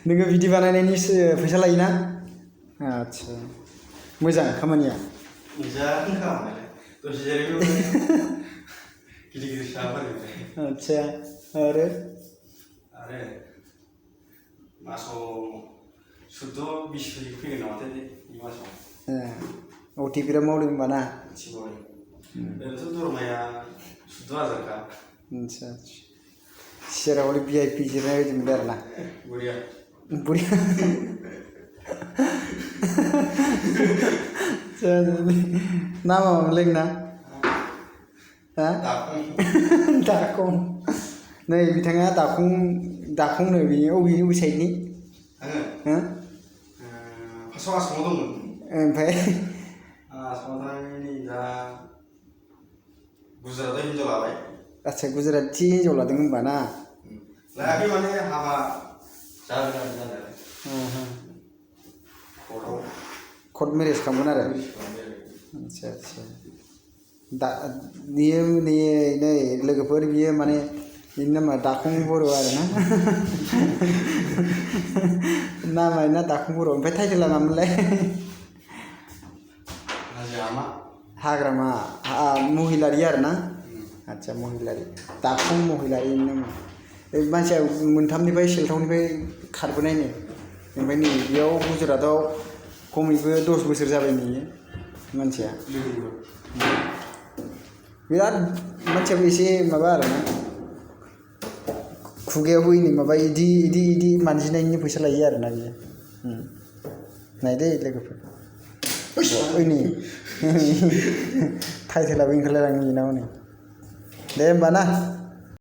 नोङो बिदि बानायनायनि फैसा लायोना? आच्छा मोजां खामानिया। मोजां खामानियालाय दसे जिरायबाबो गिदिर गिदिर साफोरनिफ्राय। आच्छा आरो मासाव 14-20 फैगोन नामाथाय बे मासाव। अटि बिराद मावदों होनबा ना? ओरैनोथ' दरमाया 14,000 आच्छा सियाराव हले VIP जिरायनाय बायदि मोनदों आरो ना? बरिया बरिया नामा मामोनलाय नोंना? दाखं नै बिथाङा दाखंनो बेयो अबे साइडनि? आङो फार्स्टआव आसामाव दंमोन। ओमफ्राय आसामाव थानानै नै दा गुजरातआव हिनजाव लाबाय। आच्छा गुजराती हिनजाव लादों होनबा ना? लायाखै माने हाबा जादों आरो जानायालाय। कर्ट मेरेज खालामगोन आरो? आच्छा दा बियो नै लोगोफोर बियो माने बिनि नामा दाखं बर' आरो ना? नामा ना दाखं बर'। ओमफ्राय टाइटेला मामोनलाय? हाग्रामा महिलारि आरो ना? आच्छा महिलारि दाखं महिलारि नामा? मानसिया मोनथामनिफ्राय सेलथावनिफ्राय खारबोनायनो ओमफ्राय नै बेयाव गुजरातआव खमैबो 10 बोसोर जाबाय नुयो मानसिया। बिराद मानसियाबो एसे माबा आरो ना खुगायावबो माबा इदि मानजिनायनि फैसा लायो आरो ना बियो। नायदै लोगोफोर ओइनै टाइटेलाबो ओंखारलायलाङो बेना हनै। दे होमबा ना।